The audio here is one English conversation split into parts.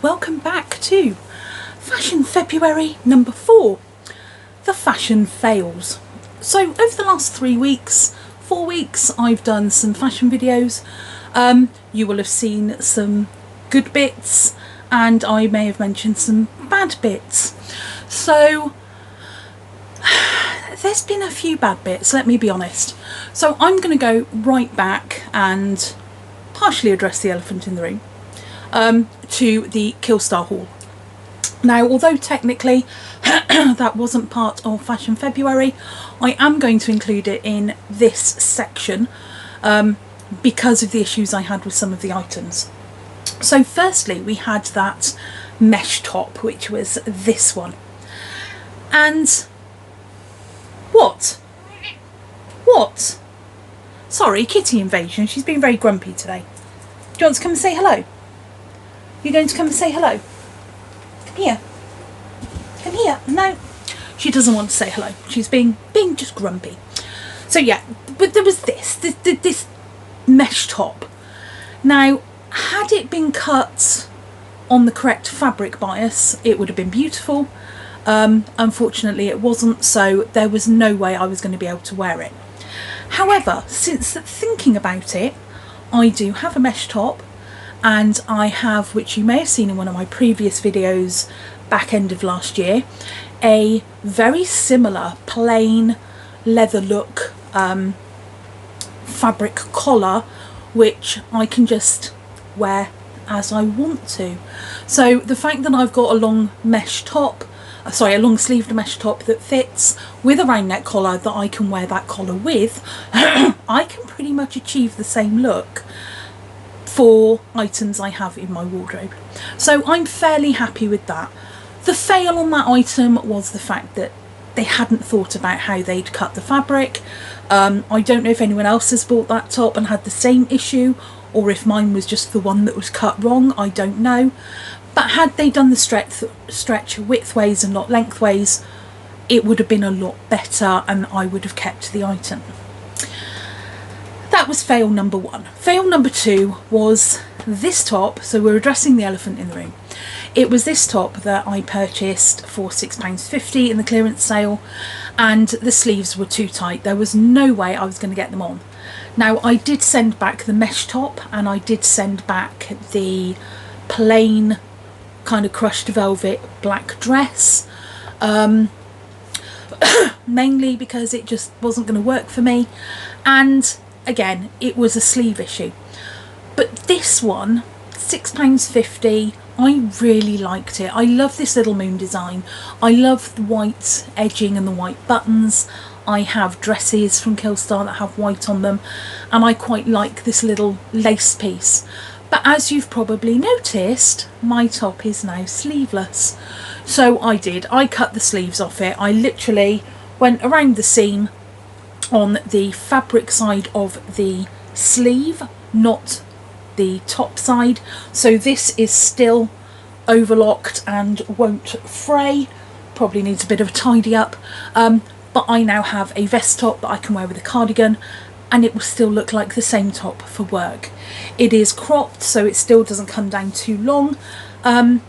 welcome back to Fashion February number 4, the fashion fails. So over the last 4 weeks, I've done some fashion videos. You will have seen some good bits and I may have mentioned some bad bits. So there's been a few bad bits, let me be honest. So I'm going to go right back and partially address the elephant in the room. To the Killstar haul. Now, although technically that wasn't part of Fashion February, I am going to include it in this section because of the issues I had with some of the items. So firstly, we had that mesh top, which was this one. And what? Sorry, kitty invasion. She's been very grumpy today. Do you want to come and say hello? You're going to come and say hello? Come here. Come here. No. She doesn't want to say hello. She's being just grumpy. So yeah, but there was this mesh top. Now, had it been cut on the correct fabric bias, it would have been beautiful. Unfortunately, it wasn't, so there was no way I was going to be able to wear it. However, since thinking about it, I do have a mesh top. And I have, which you may have seen in one of my previous videos back end of last year, a very similar plain leather look fabric collar, which I can just wear as I want to. So the fact that I've got a long mesh top, a long sleeved mesh top that fits with a round neck collar that I can wear that collar with, I can pretty much achieve the same look for items I have in my wardrobe. So I'm fairly happy with that. The fail on that item was the fact that they hadn't thought about how they'd cut the fabric. I don't know if anyone else has bought that top and had the same issue, or if mine was just the one that was cut wrong, I don't know. But had they done the stretch widthways and not lengthways, it would have been a lot better and I would have kept the item. That was fail number 1. Fail number 2 was this top. So we're addressing the elephant in the room. It was this top that I purchased for £6.50 in the clearance sale, and the sleeves were too tight. There was no way I was going to get them on. Now, I did send back the mesh top and I did send back the plain kind of crushed velvet black dress, mainly because it just wasn't going to work for me. And again, it was a sleeve issue. But this one, £6.50, I really liked it. I love this little moon design. I love the white edging and the white buttons. I have dresses from Killstar that have white on them, and I quite like this little lace piece. But as you've probably noticed, my top is now sleeveless. So I cut the sleeves off it. I literally went around the seam on the fabric side of the sleeve, not the top side. So this is still overlocked and won't fray. Probably needs a bit of a tidy up. But I now have a vest top that I can wear with a cardigan, and it will still look like the same top for work. It is cropped, so it still doesn't come down too long. But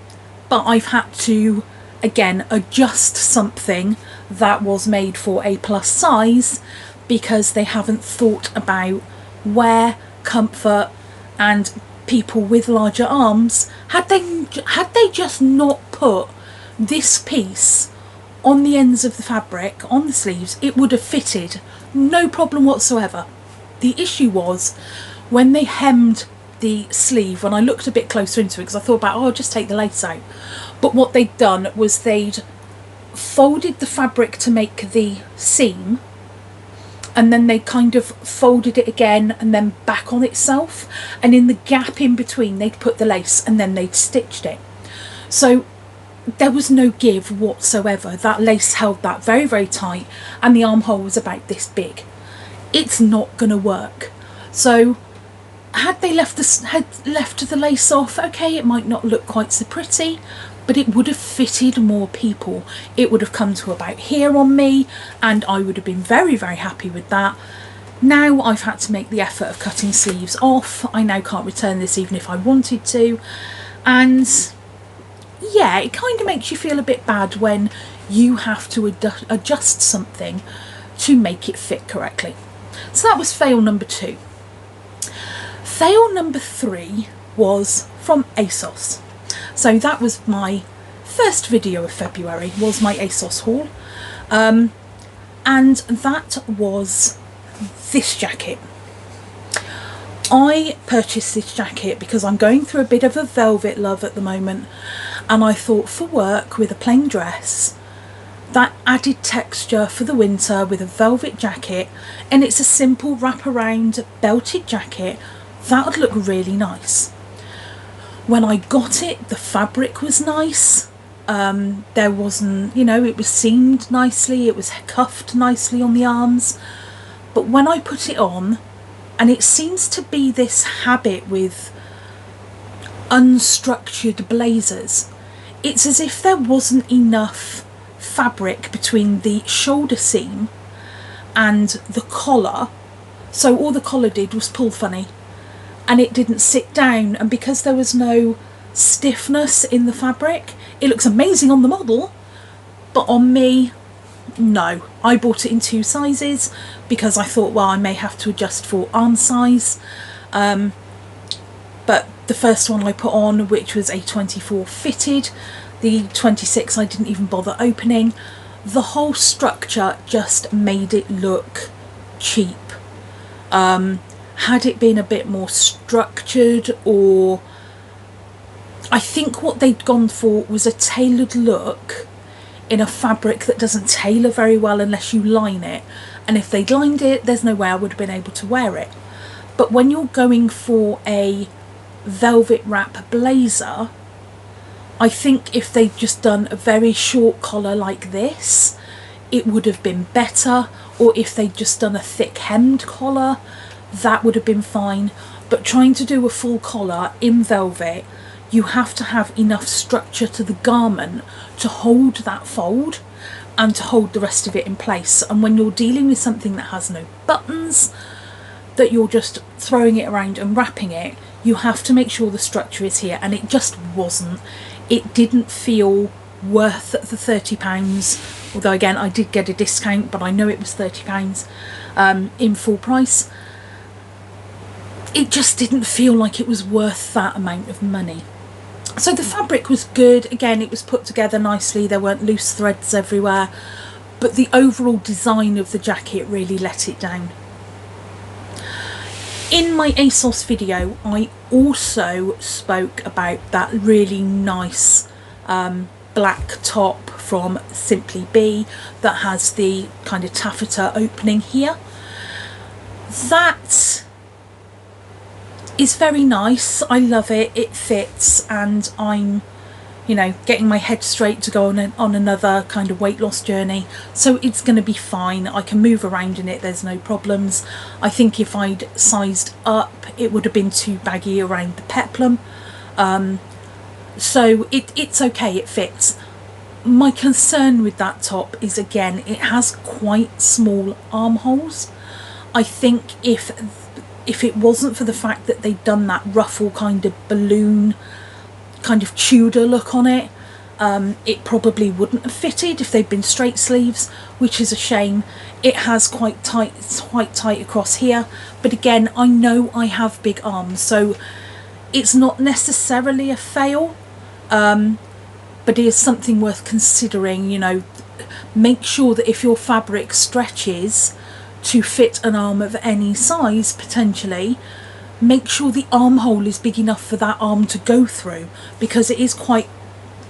I've had to, again, adjust something that was made for a plus size, because they haven't thought about wear, comfort, and people with larger arms. Had they just not put this piece on the ends of the fabric, on the sleeves, it would have fitted, no problem whatsoever. The issue was when they hemmed the sleeve, when I looked a bit closer into it, because I thought about, I'll just take the lace out. But what they'd done was they'd folded the fabric to make the seam, and then they kind of folded it again and then back on itself, and in the gap in between they'd put the lace and then they'd stitched it. So there was no give whatsoever. That lace held that very, very tight, and the armhole was about this big. It's not going to work. So had they left the lace off, okay, it might not look quite so pretty, but it would have fitted more people. It would have come to about here on me, and I would have been very, very happy with that. Now I've had to make the effort of cutting sleeves off. I now can't return this even if I wanted to, and yeah, it kind of makes you feel a bit bad when you have to adjust something to make it fit correctly. So that was fail number 2. Fail number 3 was from ASOS. So that was my first video of February, was my ASOS haul. And that was this jacket. I purchased this jacket because I'm going through a bit of a velvet love at the moment, and I thought for work with a plain dress, that added texture for the winter with a velvet jacket, and it's a simple wraparound belted jacket, that would look really nice. When I got it, the fabric was nice. There wasn't, you know, it was seamed nicely, it was cuffed nicely on the arms, but when I put it on, and it seems to be this habit with unstructured blazers, it's as if there wasn't enough fabric between the shoulder seam and the collar, so all the collar did was pull funny, and it didn't sit down, and because there was no stiffness in the fabric, it looks amazing on the model, but on me, no. I bought it in 2 sizes because I thought, well, I may have to adjust for arm size, but the first one I put on, which was a 24 fitted, the 26 I didn't even bother opening. The whole structure just made it look cheap. Had it been a bit more structured, or I think what they'd gone for was a tailored look in a fabric that doesn't tailor very well unless you line it, and if they'd lined it, there's no way I would have been able to wear it. But when you're going for a velvet wrap blazer, I think if they'd just done a very short collar like this, it would have been better, or if they'd just done a thick hemmed collar, that would have been fine. But trying to do a full collar in velvet, you have to have enough structure to the garment to hold that fold and to hold the rest of it in place. And when you're dealing with something that has no buttons, that you're just throwing it around and wrapping it, you have to make sure the structure is here, and it just wasn't. It didn't feel worth the £30, although again I did get a discount, but I know it was £30 in full price. It just didn't feel like it was worth that amount of money. So the fabric was good, again it was put together nicely, there weren't loose threads everywhere, but the overall design of the jacket really let it down. In my ASOS video I also spoke about that really nice black top from Simply Be that has the kind of taffeta opening here. That is very nice, I love it, it fits, and I'm, you know, getting my head straight to go on another kind of weight loss journey, so it's going to be fine. I can move around in it, there's no problems. I think if I'd sized up it would have been too baggy around the peplum, so it's okay, it fits. My concern with that top is, again, it has quite small armholes. I think if it wasn't for the fact that they'd done that ruffle kind of balloon kind of Tudor look on it, it probably wouldn't have fitted if they'd been straight sleeves, which is a shame. It has quite tight across here, but again I know I have big arms, so it's not necessarily a fail, but it is something worth considering. You know, make sure that if your fabric stretches to fit an arm of any size potentially, make sure the armhole is big enough for that arm to go through, because it is quite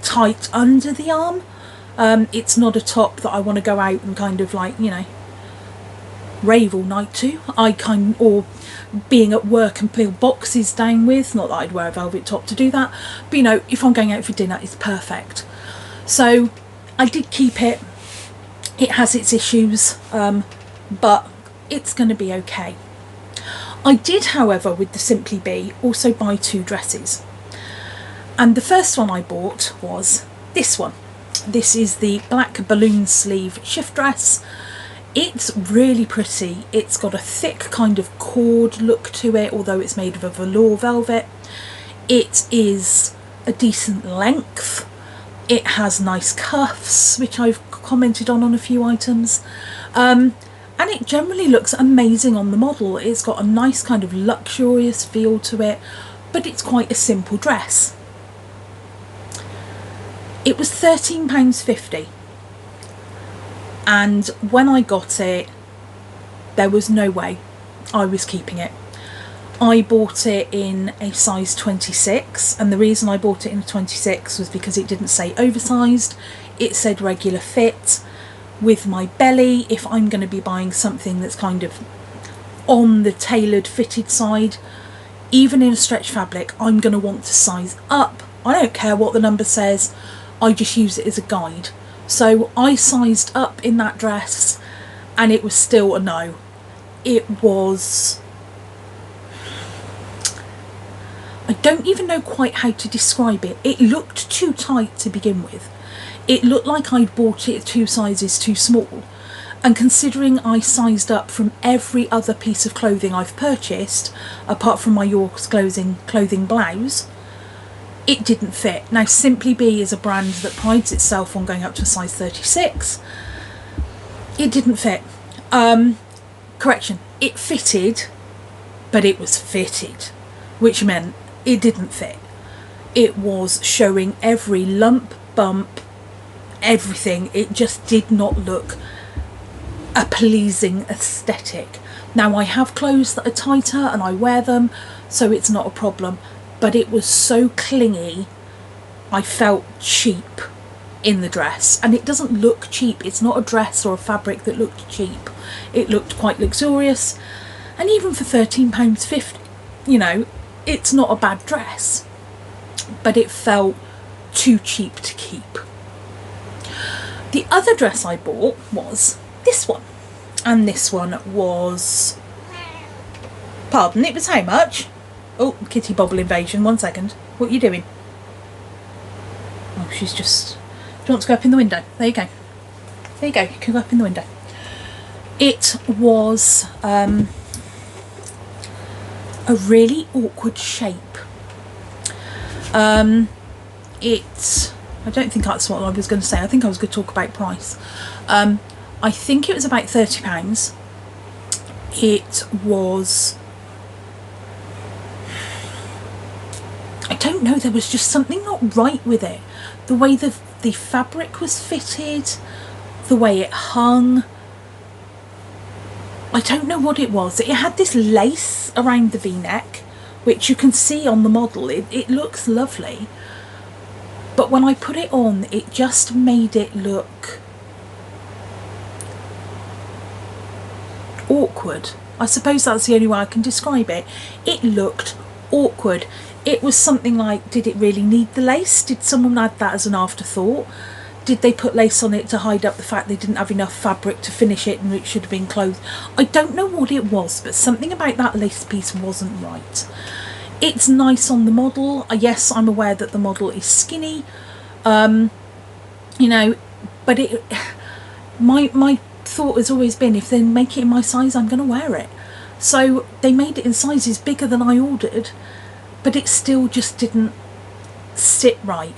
tight under the arm. It's not a top that I want to go out and kind of like, you know, rave all night to. Or being at work and peel boxes down with, not that I'd wear a velvet top to do that, but you know, if I'm going out for dinner, it's perfect. So I did keep it. It has its issues, but it's going to be okay. I did, however, with the Simply Be, also buy 2 dresses. And the first one I bought was this one. This is the black balloon sleeve shift dress. It's really pretty. It's got a thick kind of cord look to it, although it's made of a velour velvet. It is a decent length. It has nice cuffs, which I've commented on a few items. And it generally looks amazing on the model. It's got a nice kind of luxurious feel to it, but it's quite a simple dress. It was £13.50, and when I got it, there was no way I was keeping it. I bought it in a size 26, and the reason I bought it in a 26 was because it didn't say oversized, it said regular fit. With my belly, if I'm going to be buying something that's kind of on the tailored fitted side, even in a stretch fabric, I'm going to want to size up. I don't care what the number says, I just use it as a guide. So I sized up in that dress and it was still a no. It was... I don't even know quite how to describe it. It looked too tight to begin with. It looked like I'd bought it 2 sizes too small. And considering I sized up from every other piece of clothing I've purchased, apart from my York's clothing blouse, it didn't fit. Now, Simply Be is a brand that prides itself on going up to a size 36. It didn't fit. Correction, it fitted, but it was fitted, which meant it didn't fit. It was showing every lump, bump, everything. It just did not look a pleasing aesthetic. Now, I have clothes that are tighter and I wear them, so it's not a problem, but it was so clingy, I felt cheap in the dress. And it doesn't look cheap. It's not a dress or a fabric that looked cheap. It looked quite luxurious, and even for £13.50, you know, it's not a bad dress, but it felt too cheap to keep. The other dress I bought was this one, and this one was, pardon, it was how much? Oh, kitty bobble invasion, 1 second. What are you doing? Oh, she's just... Do you want to go up in the window? There you go. There you go, you can go up in the window. It was a really awkward shape. I don't think that's what I was going to say. I think I was going to talk about price. I think it was about £30. It was... I don't know, there was just something not right with it. The way the fabric was fitted, the way it hung. I don't know what it was. It had this lace around the v-neck, which you can see on the model. It looks lovely. But when I put it on, it just made it look awkward. I suppose that's the only way I can describe it. It looked awkward. It was something like, did it really need the lace? Did someone add that as an afterthought? Did they put lace on it to hide up the fact they didn't have enough fabric to finish it and it should have been clothed? I don't know what it was, but something about that lace piece wasn't right. It's nice on the model. Yes, I'm aware that the model is skinny, you know, but my thought has always been, if they make it in my size, I'm going to wear it. So they made it in sizes bigger than I ordered, but it still just didn't sit right.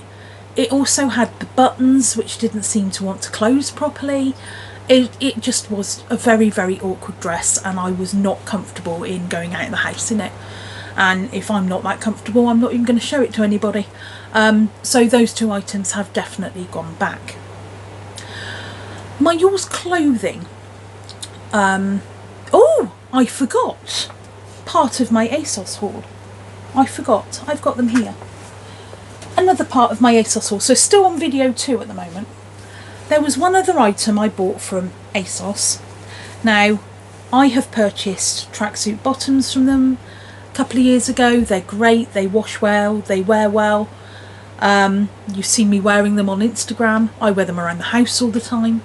It also had the buttons, which didn't seem to want to close properly. It just was a very, very awkward dress, and I was not comfortable in going out of the house in it. And if I'm not that comfortable, I'm not even going to show it to anybody. So those 2 items have definitely gone back. My Yours clothing. Oh, I forgot part of my ASOS haul. I forgot. I've got them here. Another part of my ASOS haul. So still on video 2 at the moment. There was one other item I bought from ASOS. Now, I have purchased tracksuit bottoms from them a couple of years ago. They're great. They wash well. They wear well. You've seen me wearing them on Instagram. I wear them around the house all the time.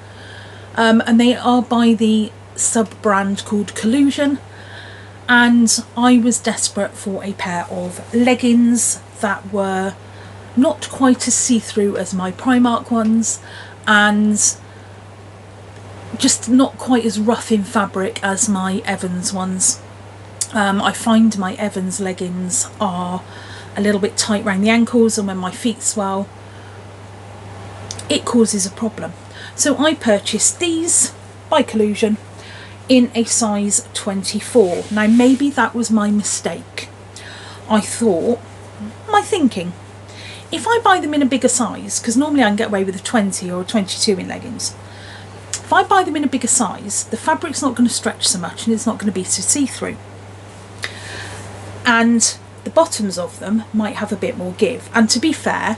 And they are by the sub-brand called Collusion. And I was desperate for a pair of leggings that were not quite as see-through as my Primark ones, and just not quite as rough in fabric as my Evans ones. I find my Evans leggings are a little bit tight around the ankles, and when my feet swell, it causes a problem. So I purchased these by collusion in a size 24. Now maybe that was my mistake. I thought, my thinking, if I buy them in a bigger size, because normally I can get away with a 20 or a 22 in leggings, if I buy them in a bigger size, the fabric's not going to stretch so much and it's not going to be so see-through. And the bottoms of them might have a bit more give. And to be fair,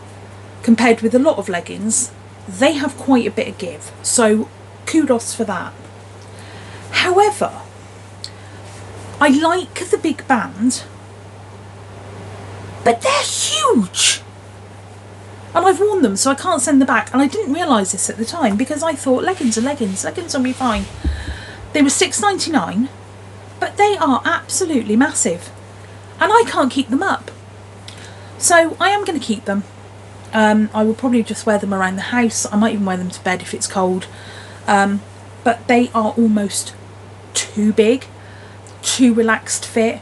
compared with a lot of leggings, they have quite a bit of give. So kudos for that. However, I like the big band, but they're huge. And I've worn them, so I can't send them back. And I didn't realise this at the time because I thought leggings are leggings. Leggings will be fine. They were £6.99, but they are absolutely massive. And I can't keep them up. So I am going to keep them. I will probably just wear them around the house. I might even wear them to bed if it's cold. But they are almost too big, too relaxed fit.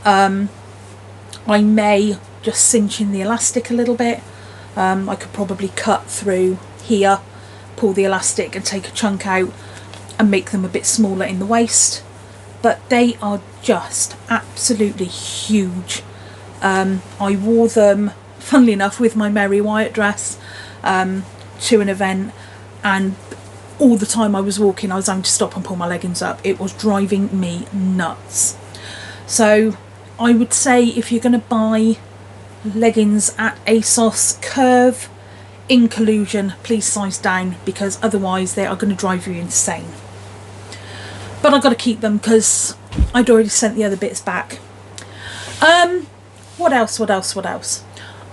I may just cinch in the elastic a little bit. I could probably cut through here, pull the elastic and take a chunk out and make them a bit smaller in the waist. But they are just absolutely huge. I wore them, funnily enough, with my Mary Wyatt dress to an event, and all the time I was walking I was having to stop and pull my leggings up. It was driving me nuts. So I would say if you're going to buy leggings at ASOS Curve in collusion, please size down, because otherwise they are going to drive you insane. But I've got to keep them because I'd already sent the other bits back. What else?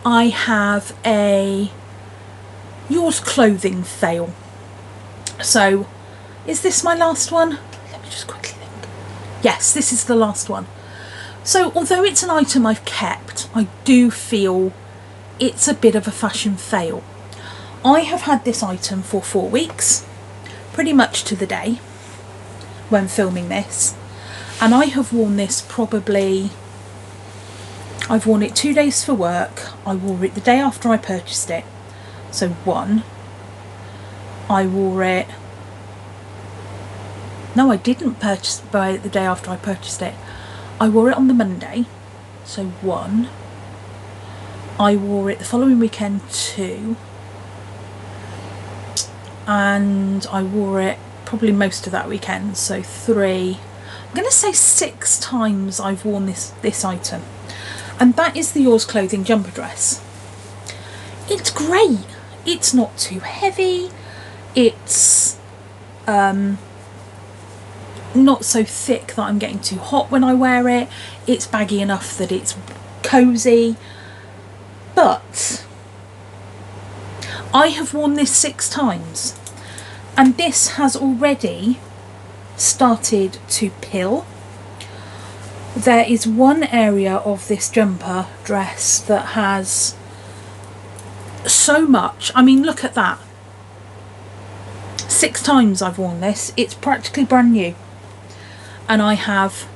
I have a Yours Clothing fail. So, is this my last one? Let me just quickly think. Yes, this is the last one. So, although it's an item I've kept, I do feel it's a bit of a fashion fail. I have had this item for 4 weeks, pretty much to the day, when filming this. And I have worn this probably... I've worn it 2 days for work. I wore it the day after I purchased it. So 1. I wore it... No, I didn't buy it the day after I purchased it. I wore it on the Monday. So 1. I wore it the following weekend 2. And I wore it probably most of that weekend. So 3. I'm going to say 6 times I've worn this item. And that is the Yours Clothing jumper dress. It's great. It's not too heavy. It's not so thick that I'm getting too hot when I wear it. It's baggy enough that it's cosy. But I have worn this 6 times. And this has already started to pill. There is one area of this jumper dress that has so much. I mean, look at that. 6 times I've worn this. It's practically brand new. And I have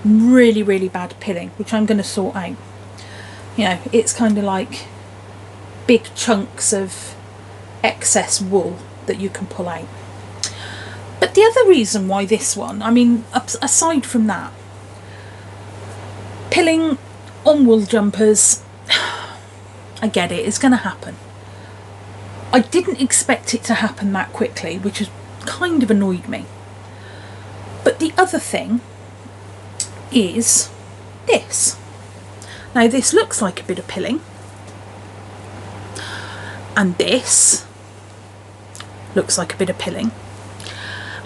really, really bad pilling, which I'm going to sort out. You know, it's kind of like big chunks of excess wool that you can pull out. But the other reason why this one, I mean, aside from that, pilling on wool jumpers, I get it, it's going to happen. I didn't expect it to happen that quickly, which has kind of annoyed me. But the other thing is this. Now this looks like a bit of pilling, and this looks like a bit of pilling,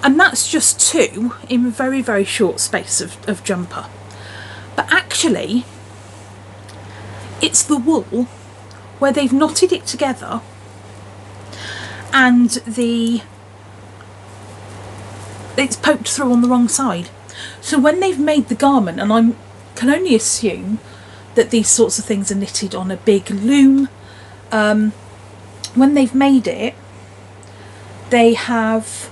and that's just 2 in a very, very short space of jumper. But actually it's the wool where they've knotted it together and it's poked through on the wrong side. So when they've made the garment, and I can only assume that these sorts of things are knitted on a big loom, when they've made it, they have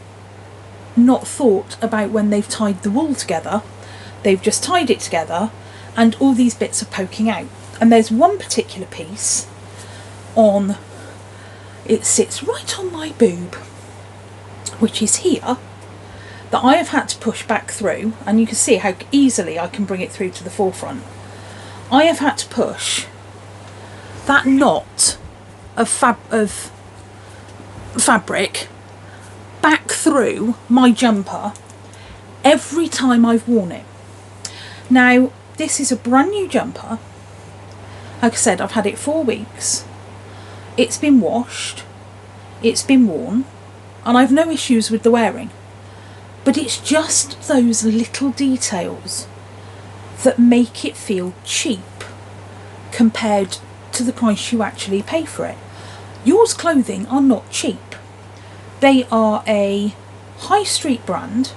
not thought about when they've tied the wool together. They've just tied it together and all these bits are poking out. And there's one particular piece on, it sits right on my boob, which is here, that I have had to push back through, and you can see how easily I can bring it through to the forefront. I have had to push that knot of fabric back through my jumper every time I've worn it. Now, this is a brand new jumper. Like I said, I've had it 4 weeks. It's been washed, it's been worn, and I've no issues with the wearing. But it's just those little details that make it feel cheap compared to the price you actually pay for it. Yours Clothing are not cheap. They are a high street brand.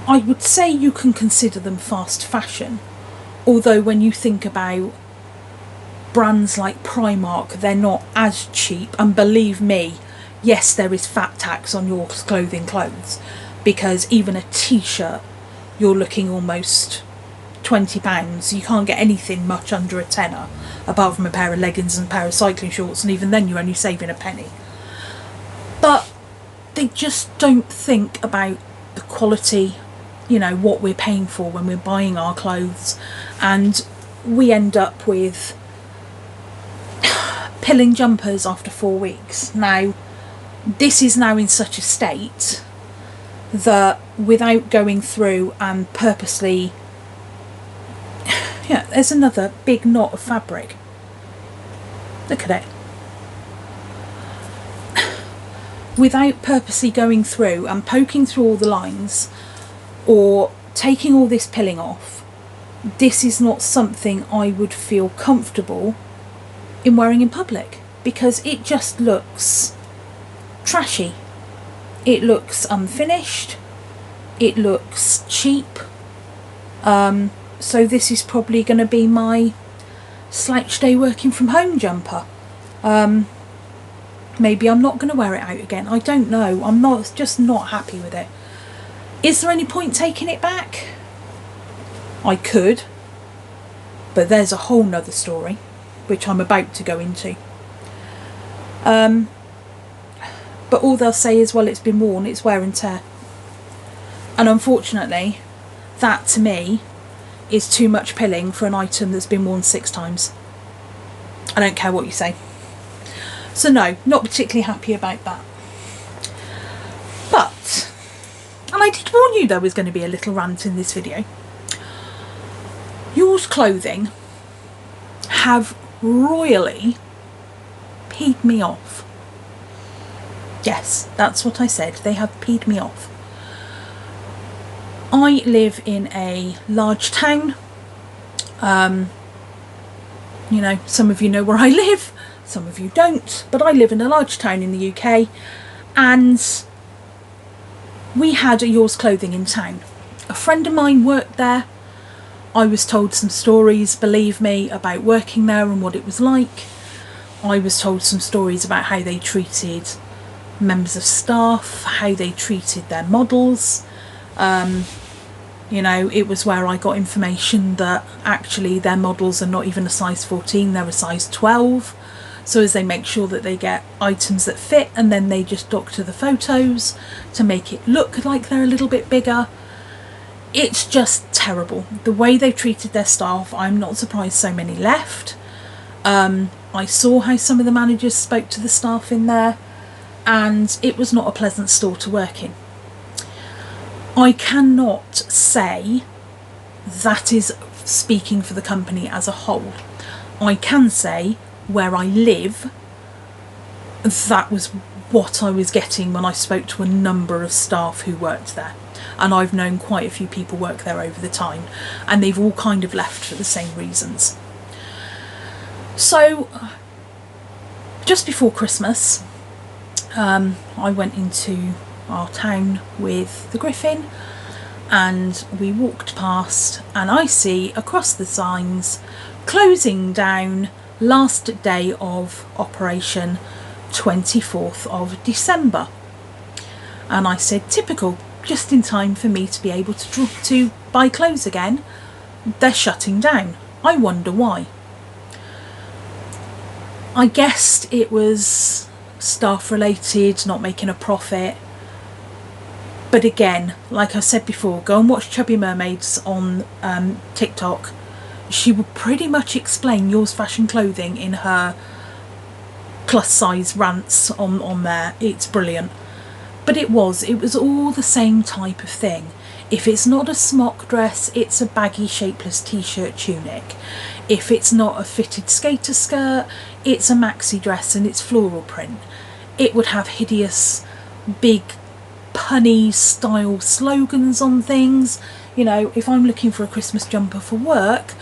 I would say you can consider them fast fashion, although when you think about brands like Primark, they're not as cheap. And believe me, yes, there is fat tax on Yours Clothing clothes, because even a t-shirt, you're looking almost £20. You can't get anything much under a tenner, apart from a pair of leggings and a pair of cycling shorts, and even then you're only saving a penny. But they just don't think about the quality, you know, what we're paying for when we're buying our clothes, and we end up with pilling jumpers after 4 weeks. Now, this is now in such a state that without going through and purposely, yeah, there's another big knot of fabric. Look at it. Without purposely going through and poking through all the lines or taking all this pilling off, this is not something I would feel comfortable in wearing in public, because it just looks trashy. It looks unfinished. It looks cheap. So this is probably going to be my slouch day working from home jumper. Maybe I'm not going to wear it out again. I don't know. I'm just not happy with it. Is there any point taking it back? I could, but there's a whole nother story which I'm about to go into. But all they'll say is, well, it's been worn, it's wear and tear. And unfortunately, that to me is too much pilling for an item that's been worn 6 times. I don't care what you say. So no, not particularly happy about that. But, and I did warn you there was going to be a little rant in this video. Yours Clothing have royally peed me off. Yes, that's what I said. They have peed me off. I live in a large town. You know, some of you know where I live, some of you don't, but I live in a large town in the UK, and we had a Yours Clothing in town. A friend of mine worked there. I was told some stories, believe me, about working there and what it was like. I was told some stories about how they treated members of staff, how they treated their models. You know, it was where I got information that actually their models are not even a size 14, they're a size 12. So as they make sure that they get items that fit, and then they just doctor the photos to make it look like they're a little bit bigger. It's just terrible. The way they've treated their staff, I'm not surprised so many left. I saw how some of the managers spoke to the staff in there, and it was not a pleasant store to work in. I cannot say that is speaking for the company as a whole. I can say where I live, that was what I was getting when I spoke to a number of staff who worked there. And I've known quite a few people work there over the time, and they've all kind of left for the same reasons. So, just before Christmas, I went into our town with the Griffin, and we walked past, and I see across the signs, closing down, last day of operation, 24th of December. And I said, typical, just in time for me to be able to buy clothes again. They're shutting down. I wonder why. I guessed it was staff related, not making a profit. But again, like I said before, go and watch Chubby Mermaids on TikTok. She will pretty much explain Yours Fashion Clothing in her plus size rants on there. It's brilliant. But it was all the same type of thing. If it's not a smock dress, it's a baggy shapeless t-shirt tunic. If it's not a fitted skater skirt, it's a maxi dress and it's floral print. It would have hideous big punny style slogans on things. You know, if I'm looking for a Christmas jumper for work,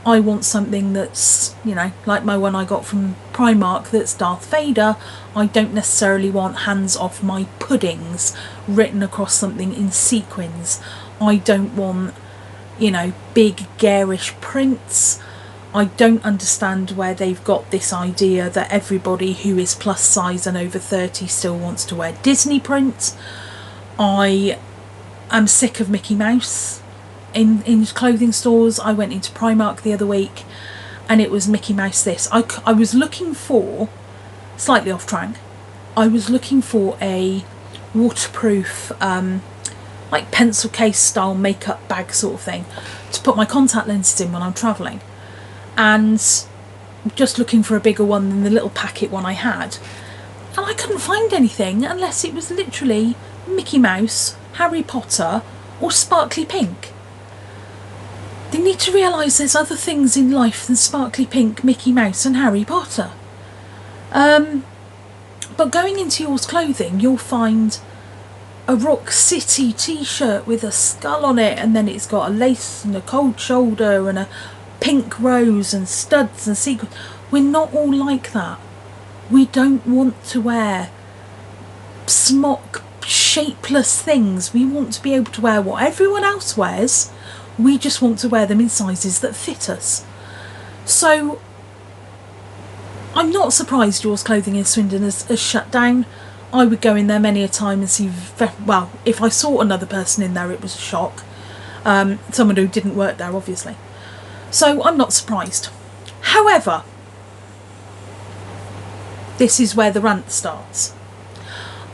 I want something that's, you know, like my one I got from Primark that's Darth Vader. I don't necessarily want hands off my puddings written across something in sequins. I don't want, you know, big garish prints. I don't understand where they've got this idea that everybody who is plus size and over 30 still wants to wear Disney print. I am sick of Mickey Mouse in clothing stores. I went into Primark the other week and it was Mickey Mouse this. I was looking for, slightly off track, I was looking for a waterproof like pencil case style makeup bag sort of thing to put my contact lenses in when I'm travelling, and just looking for a bigger one than the little packet one I had, and I couldn't find anything unless it was literally Mickey Mouse, Harry Potter or sparkly pink. They need to realise there's other things in life than sparkly pink, Mickey Mouse and Harry Potter. But going into Yours Clothing, you'll find a Rock City t-shirt with a skull on it, and then it's got a lace and a cold shoulder and a pink rose and studs and sequins. We're not all like that. We don't want to wear smock shapeless things. We want to be able to wear what everyone else wears. We just want to wear them in sizes that fit us. So I'm not surprised Yours Clothing in Swindon has shut down. I would go in there many a time and see, well, if I saw another person in there, it was a shock. Someone who didn't work there, obviously. So I'm not surprised. However, this is where the rant starts.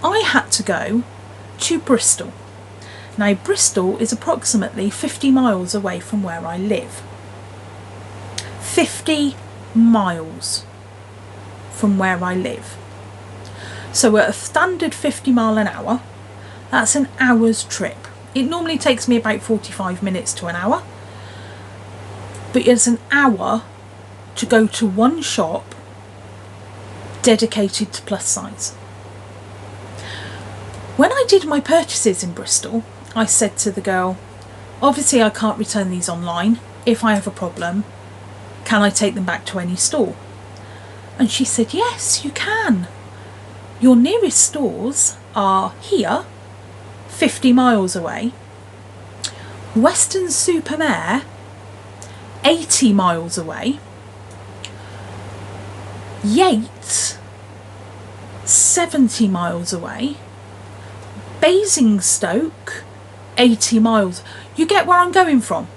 I had to go to Bristol. Now, Bristol is approximately 50 miles away from where I live. 50 miles from where I live. So at a standard 50 mile an hour, that's an hour's trip. It normally takes me about 45 minutes to an hour. But it's an hour to go to one shop dedicated to plus size. When I did my purchases in Bristol, I said to the girl, obviously I can't return these online. If I have a problem, can I take them back to any store? And she said, yes, you can. Your nearest stores are here, 50 miles away, Weston-super-Mare, 80 miles away, Yates, 70 miles away, Basingstoke, 80 miles. You get where I'm going from?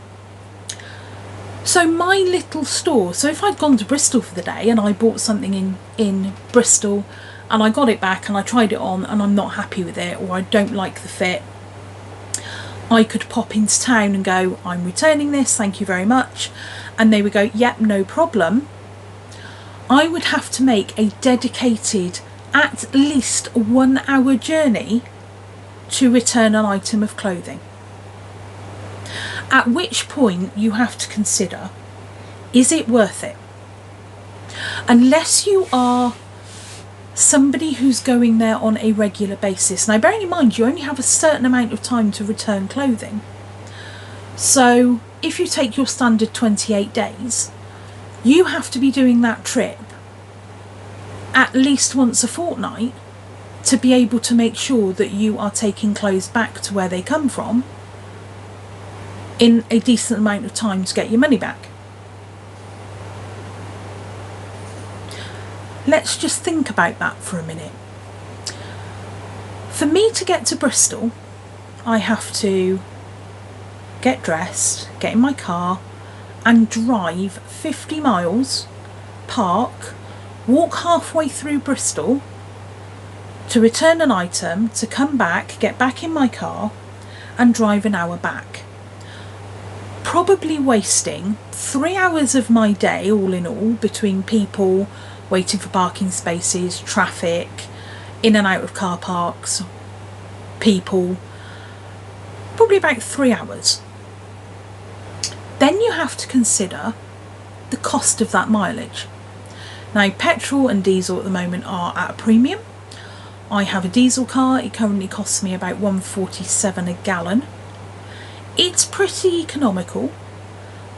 So my little store, so if I'd gone to Bristol for the day and I bought something in Bristol and I got it back and I tried it on and I'm not happy with it, or I don't like the fit, I could pop into town and go, I'm returning this, thank you very much. And they would go, yep, no problem. I would have to make a dedicated, at least 1 hour journey to return an item of clothing. At which point you have to consider, is it worth it? Unless you are somebody who's going there on a regular basis. Now, bearing in mind, you only have a certain amount of time to return clothing. So if you take your standard 28 days, you have to be doing that trip at least once a fortnight to be able to make sure that you are taking clothes back to where they come from in a decent amount of time to get your money back. Let's just think about that for a minute. For me to get to Bristol, I have to get dressed, get in my car and drive 50 miles, park, walk halfway through Bristol to return an item, to come back, get back in my car and drive an hour back. Probably wasting 3 hours of my day all in all, between people waiting for parking spaces, traffic, in and out of car parks, people, probably about 3 hours. Then you have to consider the cost of that mileage. Now, petrol and diesel at the moment are at a premium. I have a diesel car. It currently costs me about £1.47 a gallon. It's pretty economical,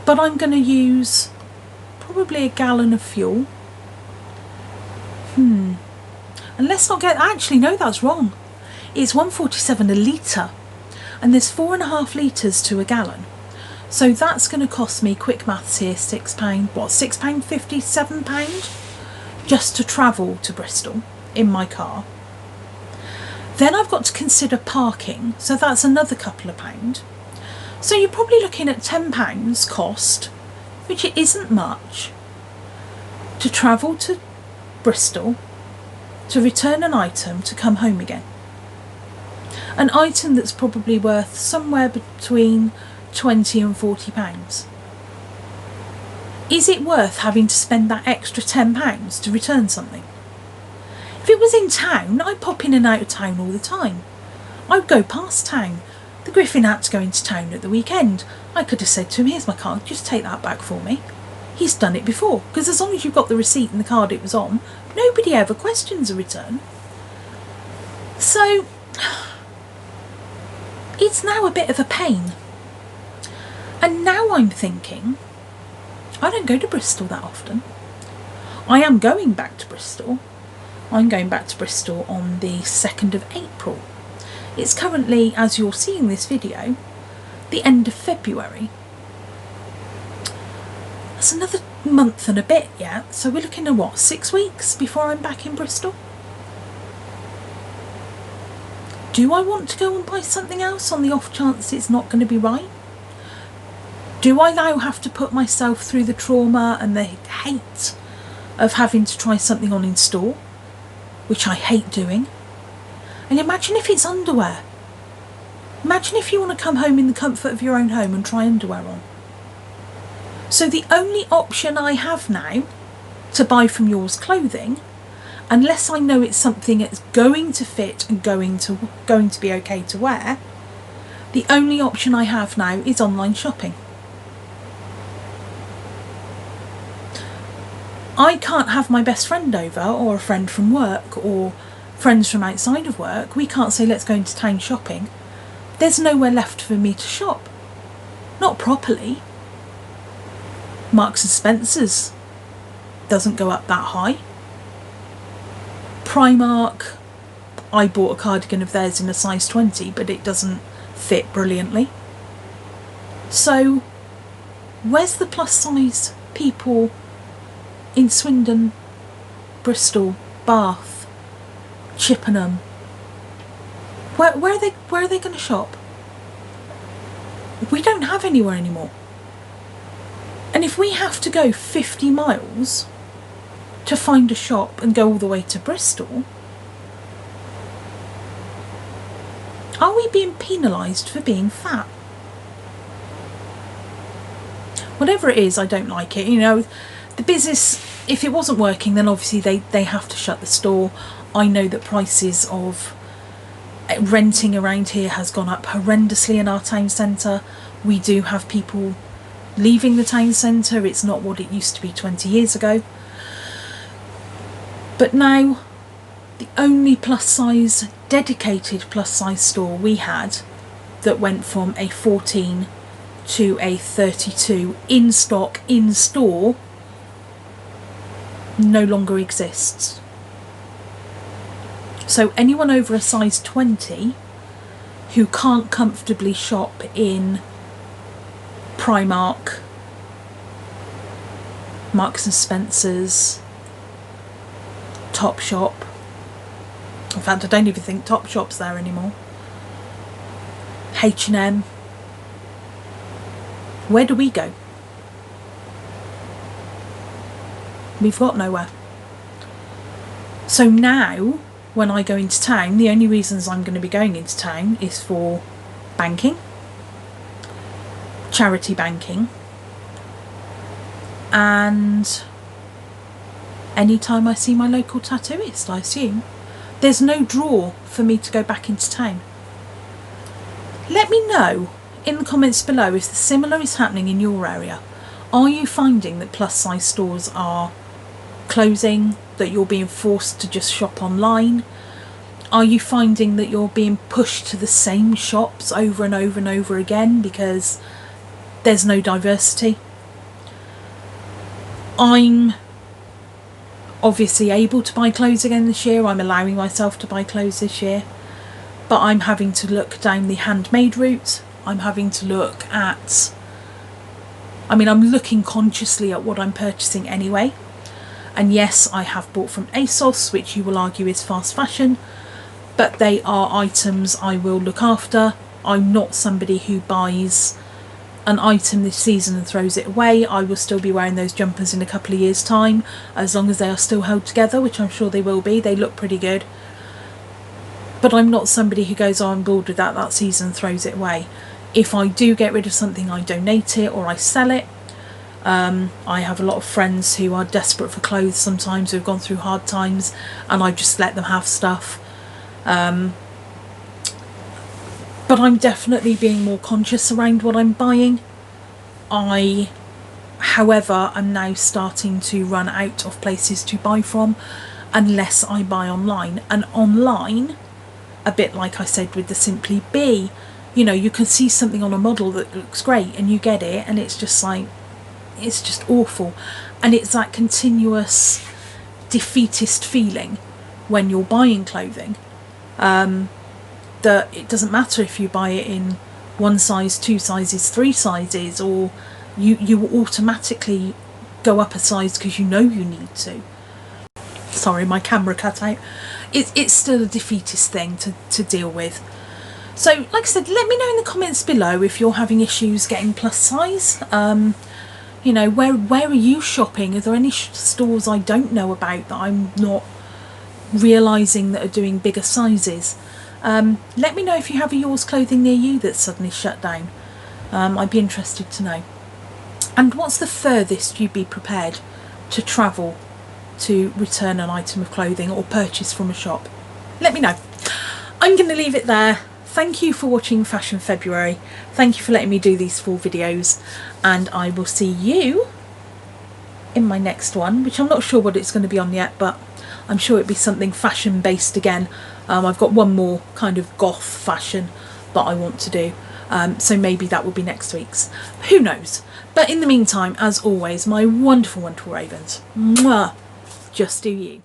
but I'm going to use probably a gallon of fuel. And let's not get, actually no, that's wrong. It's £1.47 a litre, and there's 4.5 litres to a gallon. So that's going to cost me, quick maths here, £6, what, £6.50, £7 just to travel to Bristol in my car. Then I've got to consider parking, so that's another couple of pounds. So you're probably looking at £10 cost, which it isn't much, to travel to Bristol, to return an item, to come home again. An item that's probably worth somewhere between £20 and £40. Is it worth having to spend that extra £10 to return something? If it was in town, I'd pop in and out of town all the time. I'd go past town. The Griffin had to go into town at the weekend. I could have said to him, here's my card, just take that back for me. He's done it before, because as long as you've got the receipt and the card it was on, nobody ever questions a return. So, it's now a bit of a pain. And now I'm thinking, I don't go to Bristol that often. I am going back to Bristol. I'm going back to Bristol on the 2nd of April. It's currently, as you're seeing this video, the end of February. That's another month and a bit yet, so we're looking at what, 6 weeks before I'm back in Bristol? Do I want to go and buy something else on the off chance it's not going to be right? Do I now have to put myself through the trauma and the hate of having to try something on in store, which I hate doing? And imagine if it's underwear. Imagine if you want to come home in the comfort of your own home and try underwear on. So the only option I have now to buy from Yours Clothing, unless I know it's something that's going to fit and going to be okay to wear, the only option I have now is online shopping. I can't have my best friend over, or a friend from work, or friends from outside of work. We can't say let's go into town shopping. There's nowhere left for me to shop. Not properly. Marks and Spencer's doesn't go up that high. Primark, I bought a cardigan of theirs in a size 20, but it doesn't fit brilliantly. So where's the plus size people in Swindon, Bristol, Bath, Chippenham? Where are they going to shop? We don't have anywhere anymore. And if we have to go 50 miles to find a shop and go all the way to Bristol, are we being penalised for being fat? Whatever it is, I don't like it. You know, the business, if it wasn't working, then obviously they have to shut the store. I know that prices of renting around here has gone up horrendously in our town centre. We do have people leaving the town centre. It's not what it used to be 20 years ago. But now, the only plus size, dedicated plus size store we had that went from a 14 to a 32 in stock, in store, no longer exists. So anyone over a size 20 who can't comfortably shop in Primark, Marks and Spencer's, Topshop, in fact I don't even think Topshop's there anymore, H&M, where do we go? We've got nowhere. So now when I go into town, the only reasons I'm going to be going into town is for banking, charity banking, and anytime I see my local tattooist, I assume. There's no draw for me to go back into town. Let me know in the comments below if the similar is happening in your area. Are you finding that plus size stores are closing, that you're being forced to just shop online? Are you finding that you're being pushed to the same shops over and over and over again because there's no diversity? I'm obviously able to buy clothes again this year. I'm allowing myself to buy clothes this year, but I'm having to look down the handmade route. I'm having to look at, I'm looking consciously at what I'm purchasing anyway. And yes, I have bought from ASOS, which you will argue is fast fashion, but they are items I will look after. I'm not somebody who buys an item this season and throws it away. I will still be wearing those jumpers in a couple of years' time, as long as they are still held together, which I'm sure they will be. They look pretty good. But I'm not somebody who goes, oh, I'm bored with that season and throws it away. If I do get rid of something, I donate it or I sell it. I have a lot of friends who are desperate for clothes sometimes, who have gone through hard times, and I just let them have stuff. But I'm definitely being more conscious around what I'm buying. I, however, am now starting to run out of places to buy from unless I buy online. And online, a bit like I said with the Simply Be, you know, you can see something on a model that looks great and you get it and it's just like, it's just awful. And it's that continuous defeatist feeling when you're buying clothing. That it doesn't matter if you buy it in 1 size, 2 sizes, 3 sizes, or you automatically go up a size because you know you need to. Sorry, my camera cut out. It's still a defeatist thing to deal with. So, like I said, let me know in the comments below if you're having issues getting plus size. You know, where are you shopping? Are there any stores I don't know about that I'm not realising that are doing bigger sizes? Let me know if you have a yours clothing near you that's suddenly shut down. I'd be interested to know. And what's the furthest you'd be prepared to travel to return an item of clothing or purchase from a shop? Let me know. I'm going to leave it there. Thank you for watching Fashion February. Thank you for letting me do these 4 videos, and I will see you in my next one, which I'm not sure what it's going to be on yet, but I'm sure it'll be something fashion based again. I've got one more kind of goth fashion that I want to do, so maybe that will be next week's. Who knows? But in the meantime, as always, my wonderful, wonderful ravens, mwah, just do you.